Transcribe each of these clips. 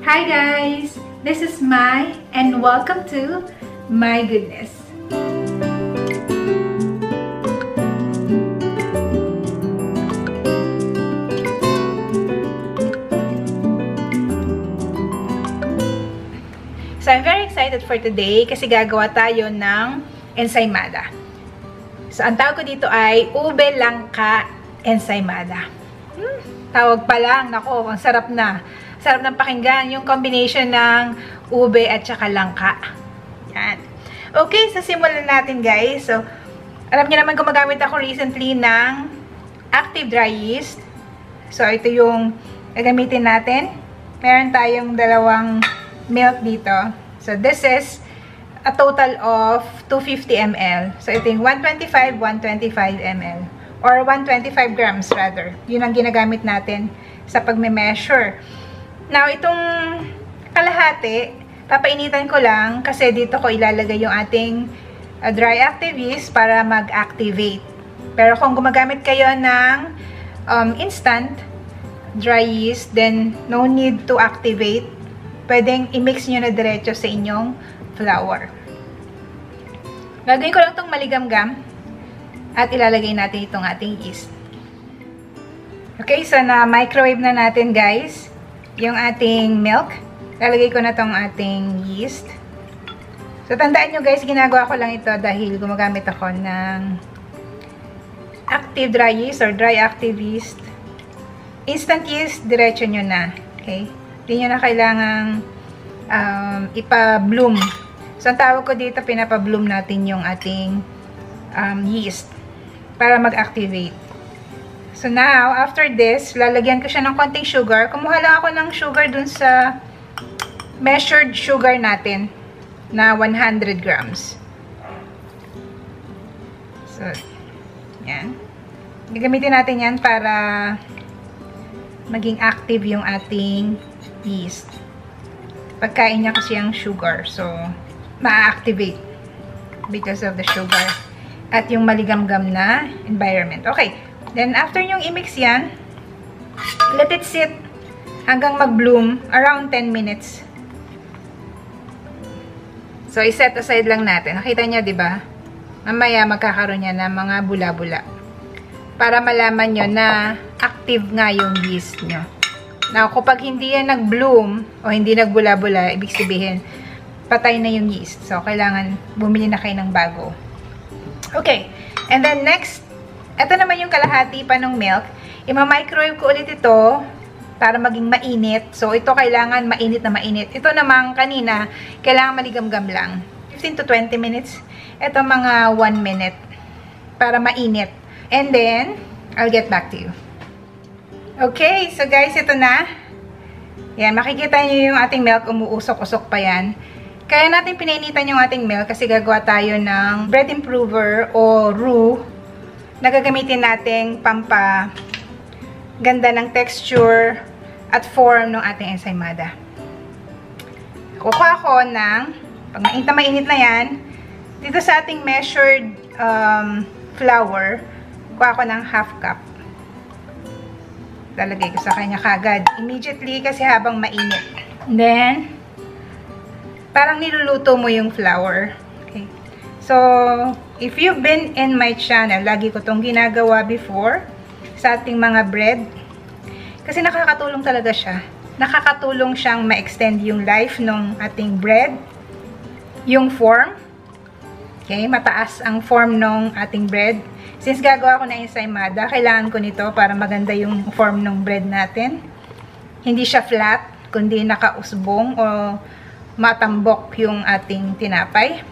Hi guys! This is Mai and welcome to My Goodness. So I'm very excited for today kasi gagawa tayo ng ensaymada. So ang tawag ko dito ay ube langka ensaymada. Tawag pa lang, nako, ang sarap na. Sarap ng pakinggan yung combination ng ube at saka langka. Yan. Okay, so simulan natin guys. So, alam niyo naman gumagamit ako recently ng active dry yeast. So, ito yung gagamitin natin. Meron tayong dalawang milk dito. So, this is a total of 250 ml. So, ito yung 125 ml. Or 125 grams rather. Yun ang ginagamit natin sa pagme-measure. Now, itong kalahati, papainitan ko lang kasi dito ko ilalagay yung ating dry active yeast para mag-activate. Pero kung gumagamit kayo ng instant dry yeast, then no need to activate. Pwedeng i-mix nyo na diretso sa inyong flour. Gagawin ko lang itong maligamgam at ilalagay natin itong ating yeast. Okay, so na-microwave na natin guys yung ating milk. Lalagay ko na tong ating yeast. So, tandaan nyo guys, ginagawa ko lang ito dahil gumagamit ako ng active dry yeast or dry active yeast. Instant yeast, diretso nyo na. Okay? Hindi nyo na kailangang ipa-bloom. So, ang tawag ko dito, pinapa-bloom natin yung ating yeast para mag-activate. So now, after this, lalagyan ko siya ng konting sugar. Kumuha lang ako ng sugar dun sa measured sugar natin na 100 grams. So, yan. Gagamitin natin yan para maging active yung ating yeast. Pagkain niya kasi yung sugar. So, ma-activate because of the sugar at yung maligamgam na environment. Okay. Then, after nyong i-mix yan, let it sit hanggang mag-bloom around 10 minutes. So, i-set aside lang natin. Nakita nyo, di ba? Mamaya magkakaroon yan ng mga bula-bula. Para malaman nyo na active nga yung yeast nyo. Now, kapag hindi yan nag-bloom o hindi nagbula-bula, ibig sabihin, patay na yung yeast. So, kailangan bumili na kayo ng bago. Okay. And then, next, ito naman yung kalahati pa ng milk. Ima-microwave ko ulit ito para maging mainit. So, ito kailangan mainit na mainit. Ito naman kanina, kailangan maligamgam lang. 15 to 20 minutes. Ito mga 1 minute para mainit. And then, I'll get back to you. Okay, so guys, ito na. Yan, makikita nyo yung ating milk, umuusok-usok pa yan. Kaya natin pinainitan yung ating milk kasi gagawa tayo ng bread improver o roux na gagamitin natin pampaganda ng texture at form ng ating ensaymada. Kukuha ko ng, pag mainit na yan, dito sa ating measured flour, kukuha ko ng half cup. Lalagay ko sa kanya kagad. Immediately kasi habang mainit. And then, parang niluluto mo yung flour. Okay. So, if you've been in my channel, lagi ko itong ginagawa before sa ating mga bread. Kasi nakakatulong talaga siya. Nakakatulong siyang ma-extend yung life ng ating bread. Yung form. Okay, mataas ang form ng ating bread. Since gagawa ko na ensaymada, kailangan ko nito para maganda yung form ng bread natin. Hindi siya flat, kundi nakausbong o matambok yung ating tinapay.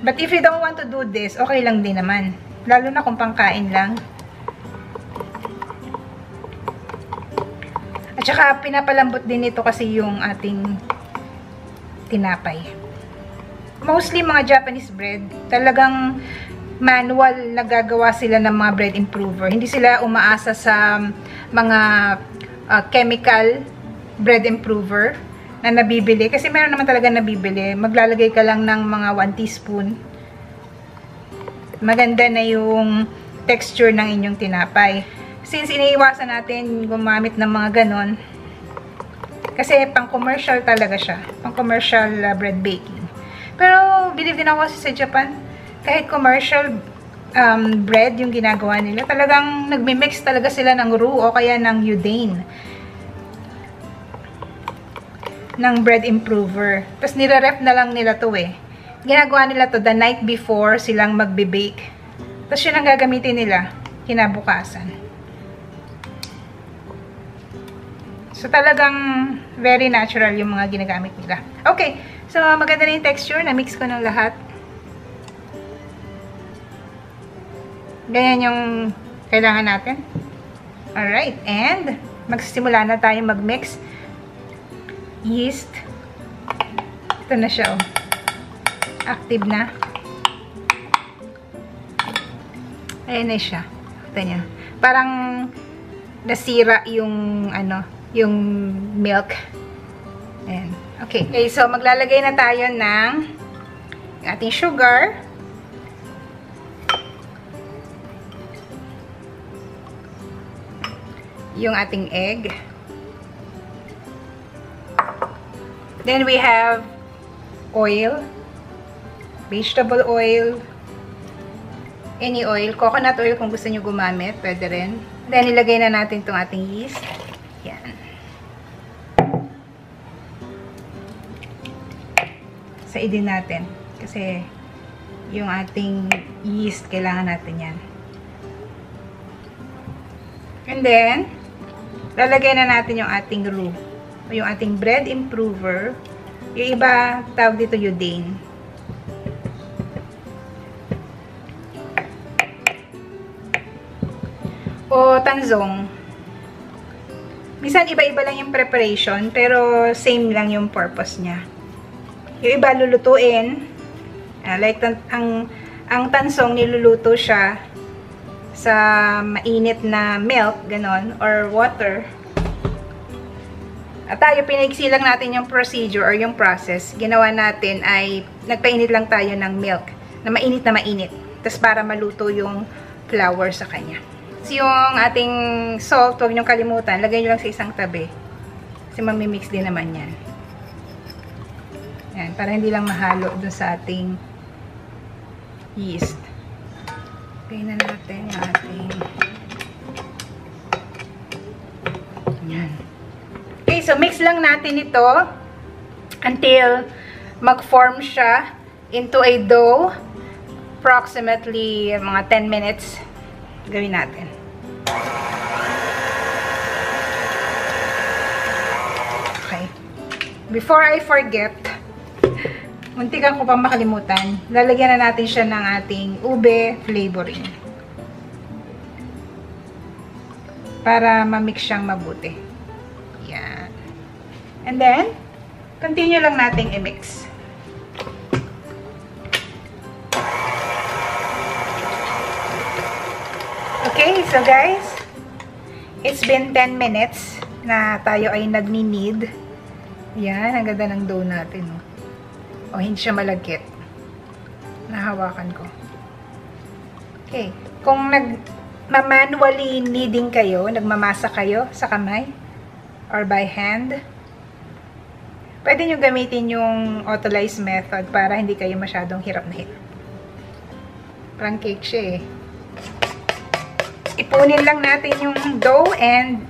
But if you don't want to do this, okay lang din naman. Lalo na kung pangkain lang. At saka, pinapalambot din ito kasi yung ating tinapay. Mostly mga Japanese bread, talagang manual nagagawa sila ng mga bread improver. Hindi sila umaasa sa mga chemical bread improver na nabibili. Kasi meron naman talaga nabibili. Maglalagay ka lang ng mga 1 teaspoon. Maganda na yung texture ng inyong tinapay. since iniiwasan natin gumamit ng mga ganon, kasi pang commercial talaga siya. Pang commercial bread baking. Pero, believe din ako sa Japan, kahit commercial bread yung ginagawa nila, talagang nagmi-mix talaga sila ng roux o kaya ng udane. Ng bread improver. Tapos, nire-ref na lang nila to eh. Ginagawa nila to the night before silang magbe-bake. Tapos, yun ang gagamitin nila kinabukasan. So, talagang very natural yung mga ginagamit nila. Okay. So, maganda na yung texture. Na-mix ko ng lahat. Ganyan yung kailangan natin. Alright. And, magsisimula na tayo mag-mix. Yeast. Ito na siya, oh. Active na. Ayan na siya. Ito niya. Parang nasira yung, yung milk. Ayan. Okay. Okay, so maglalagay na tayo ng ating sugar. Yung ating egg. Then we have oil, vegetable oil, any oil, coconut oil kung gusto nyo gumamit, pwede rin. Then ilagay na natin itong ating yeast. Yan. Saidin natin. Kasi yung ating yeast, kailangan natin yan. And then, lalagay na natin yung ating roux. Yung ating bread improver. Yung iba, tawag dito udane. O tanzong. Minsan, iba-iba lang yung preparation, pero same lang yung purpose niya. Yung iba, lulutuin. Like, ang tansong, niluluto siya sa mainit na milk, ganon, or water. At tayo, pinaiksi lang natin yung procedure or yung process. Ginawa natin ay, nagpainit lang tayo ng milk na mainit. Tapos para maluto yung flour sa kanya. So, yung ating salt, huwag niyong kalimutan. Lagay nyo lang sa isang tabi. Kasi mamimix din naman yan. Yan, para hindi lang mahalo dun sa ating yeast. Lagay na natin yung ating... Yan. Okay, so mix lang natin ito until mag-form siya into a dough. Approximately mga 10 minutes. Gawin natin. Okay. Before I forget, muntikan ko pang makalimutan, lalagyan na natin siya ng ating ube flavoring. Para ma-mix siyang mabuti. Yan. And then, continue lang nating i-mix. Okay, so guys, it's been 10 minutes na tayo ay nagni-knead. Yan, ang ganda ng dough natin. O, hindi siya malagkit. Nahawakan ko. Okay, kung manually kneading kayo, nagmamasa kayo sa kamay or by hand, pwede nyo gamitin yung authorized method para hindi kayo masyadong hirap na hirap. Parang cake siya eh. Ipunin lang natin yung dough and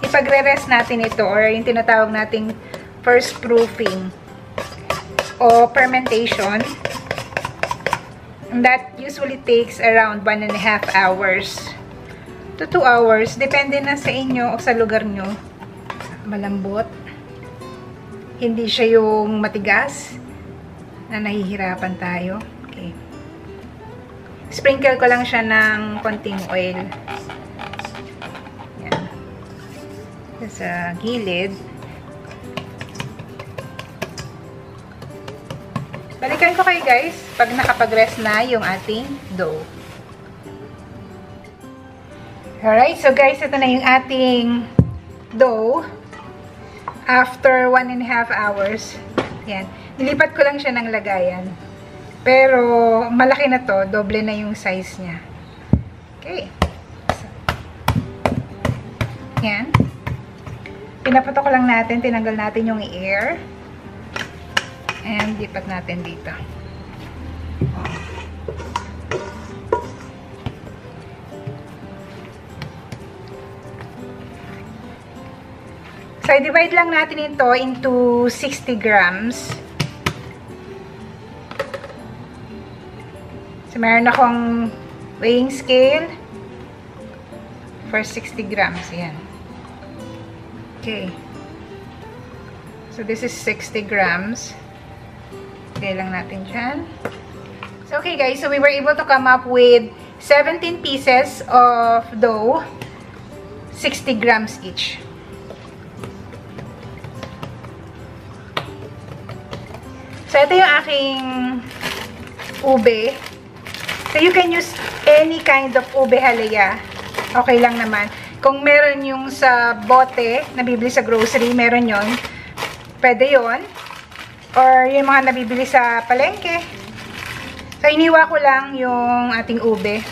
ipagre-rest natin ito or yung tinatawag nating first proofing o fermentation. And that usually takes around 1.5 hours to 2 hours. Depende na sa inyo o sa lugar nyo. Malambot. Hindi siya yung matigas na nahihirapan tayo. Okay. Sprinkle ko lang siya ng konting oil. Yan. Sa gilid. Balikan ko kayo guys pag nakapag-rest na yung ating dough. Alright, so guys, ito na yung ating dough. After 1.5 hours. Yan. Nilipat ko lang siya ng lagayan. Pero, malaki na to. Doble na yung size niya. Okay. Yan. Pinaputok lang natin, tinanggal natin yung air. And lipat natin dito. So, i-divide lang natin ito into 60 grams. So, meron akong weighing scale for 60 grams. Ayan. Okay. So, this is 60 grams. Lagay lang natin dyan. So, okay guys. So, we were able to come up with 17 pieces of dough. 60 grams each. So, ito yung aking ube. So, you can use any kind of ube halaya. Okay lang naman. Kung meron yung sa bote, nabibili sa grocery, meron yon, pwede yon. Or yung mga nabibili sa palengke. So, iniwa ko lang yung ating ube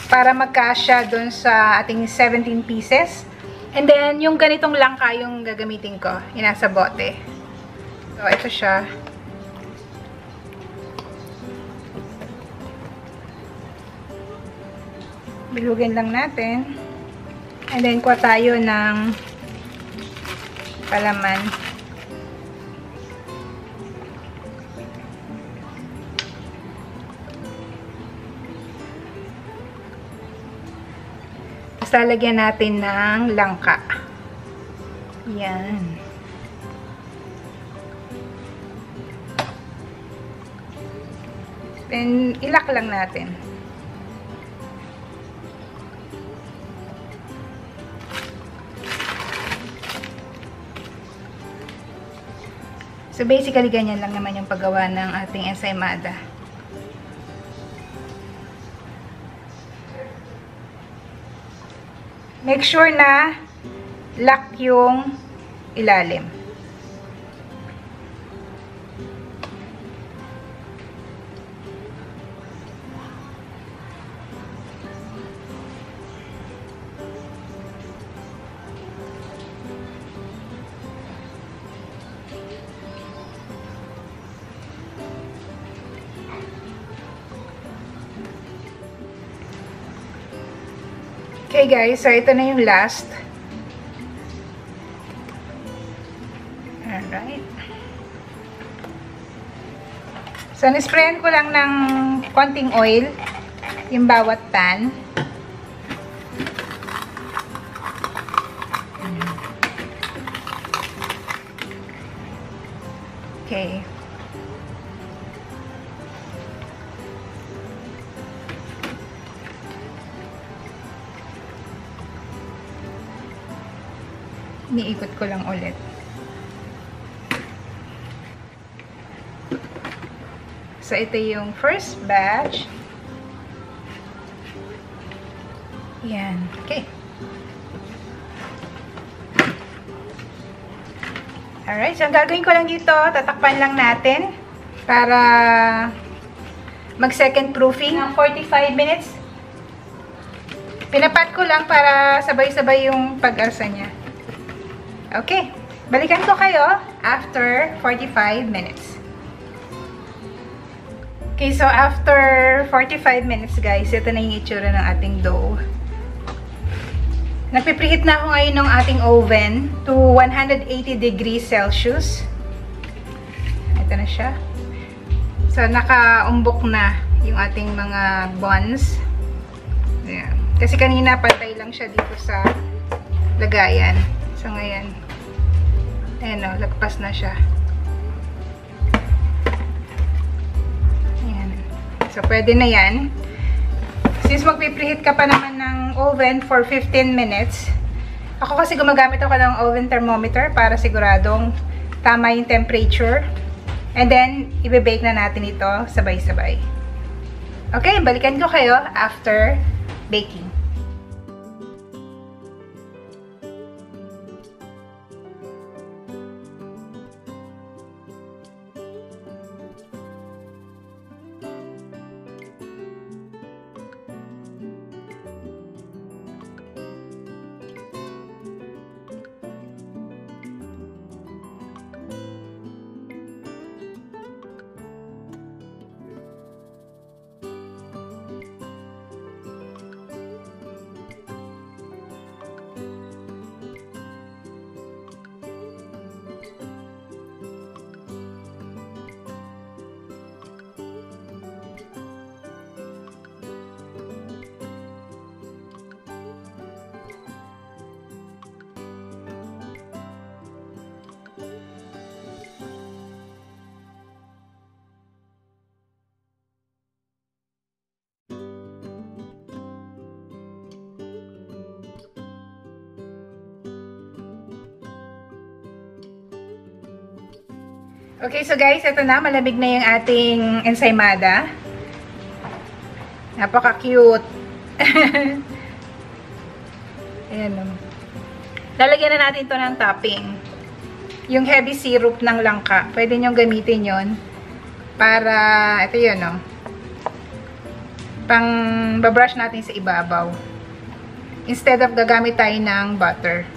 para magkasya dun sa ating 17 pieces. And then, yung ganitong langka yung gagamitin ko. Yung nasa bote. So, ito siya. Bilugin lang natin. And then, kuha tayo ng palaman. Tapos, lalagyan natin ng langka. Yan. Then, ilak lang natin. So, basically, ganyan lang naman yung paggawa ng ating ensaymada. Make sure na lock yung ilalim. Okay guys, so ito na yung last. Alright. So, nisprayan ko lang ng konting oil yung bawat pan. Okay. Iniikot ko lang ulit. So, ito yung first batch. Yan. Okay. Alright. So, ang gagawin ko lang dito, tatakpan lang natin para mag-second proofing ng 45 minutes. Pinapat ko lang para sabay-sabay yung pag-asa niya. Okay, balikan ko kayo after 45 minutes. Okay, so after 45 minutes guys, ito na yung itsura ng ating dough. Nagpipreheat na ako ngayon ng ating oven to 180 degrees Celsius. Ito na siya. So, nakaumbok na yung ating mga buns. Ayan. Kasi kanina pantay lang siya dito sa lagayan. So, ngayon, ayan o, lagpas na siya. Ayan. So, pwede na yan. Since magpipreheat ka pa naman ng oven for 15 minutes, ako kasi gumagamit ako ng oven thermometer para siguradong tama yung temperature. And then, ibe-bake na natin ito sabay-sabay. Okay, balikan ko kayo after baking. Okay, so guys, ito na. Malamig na yung ating ensaymada. Napaka-cute. Ayan o. Lalagyan na natin ito ng topping. Yung heavy syrup ng langka. Pwede nyo gamitin yon para, ito yun o. Pang babrush natin sa ibabaw. Instead of gagamit tayo ng butter.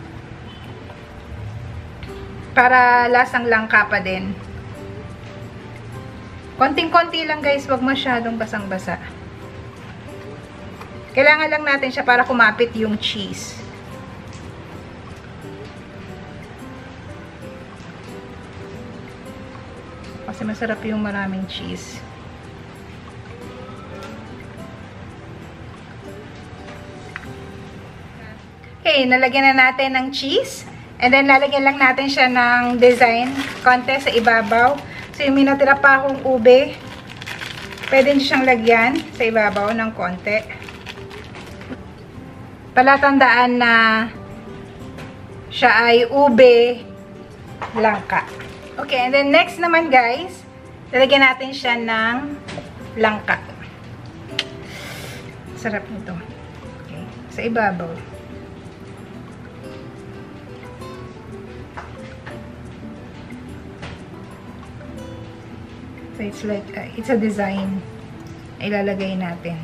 Para lasang langka pa din. Konting-konti lang guys, wag masyadong basang-basa. Kailangan lang natin siya para kumapit yung cheese. Kasi masarap yung maraming cheese. Okay, nalagyan na natin ng cheese. And then, lalagyan lang natin siya ng design konti sa ibabaw. So, yung minatira pa akong ube, pwede nyo siyang lagyan sa ibabaw ng konti. Palatandaan na siya ay ube langka. Okay, and then next naman guys, lalagyan natin siya ng langka. Sarap nito. Okay, sa ibabaw. So, it's like, it's a design na ilalagay natin.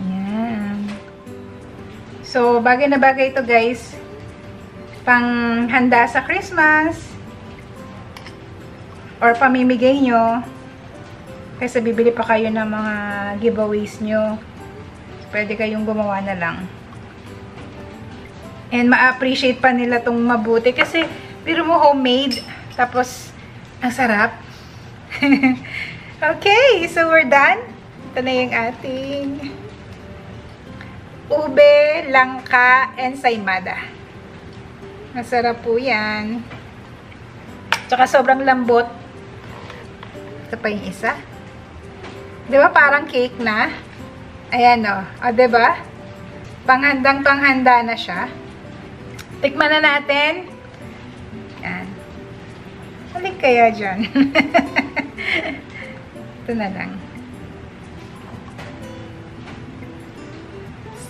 Ayan. So, bagay na bagay ito guys. Pang handa sa Christmas. Or pamimigay nyo. Kasi bibili pa kayo ng mga giveaways nyo. Pwede kayong gumawa na lang. And ma-appreciate pa nila tong mabuti. Kasi, pero mo homemade. Tapos, ang sarap. Okay, so we're done. Ito na yung ating ube, langka, ensaymada. Masarap po yan. Tsaka sobrang lambot. Ito pa yung isa. Diba parang cake na? Ayan o. O diba? Panghandang-panghanda na siya. Tikman na natin. Yan. Halik kaya dyan. Ito na lang.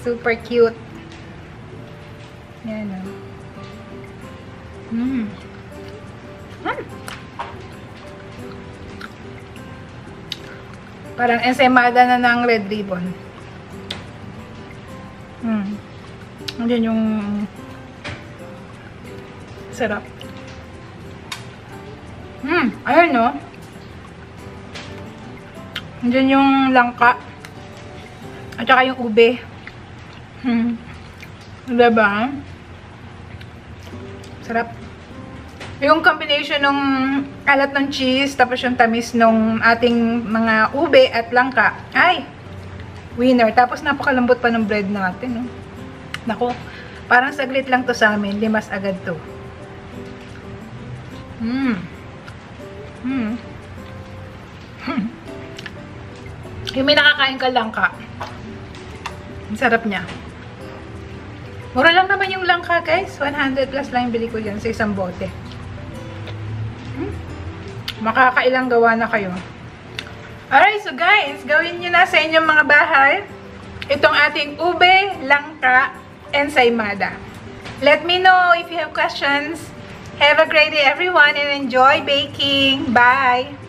Super cute. Yan o. Parang ensaymada na ng red ribbon. Andiyan yung sarap. Ayun no. Andiyan yung langka. At saka yung ube. Diba? Sarap. Yung combination ng alat ng cheese, tapos yung tamis ng ating mga ube at langka. Ay! Winner. Tapos napakalambot pa ng bread natin. No? Naku. Parang saglit lang to sa amin. Limas agad to. Yung may nakakain ka langka. Ang sarap niya. Mura lang naman yung langka, guys. 100 plus lang yung bili ko dyan sa isang bote. Makakailang gawa na kayo. Alright, so guys, gawin nyo na sa inyong mga bahay itong ating ube, langka, ensaymada. Let me know if you have questions. Have a great day, everyone, and enjoy baking. Bye!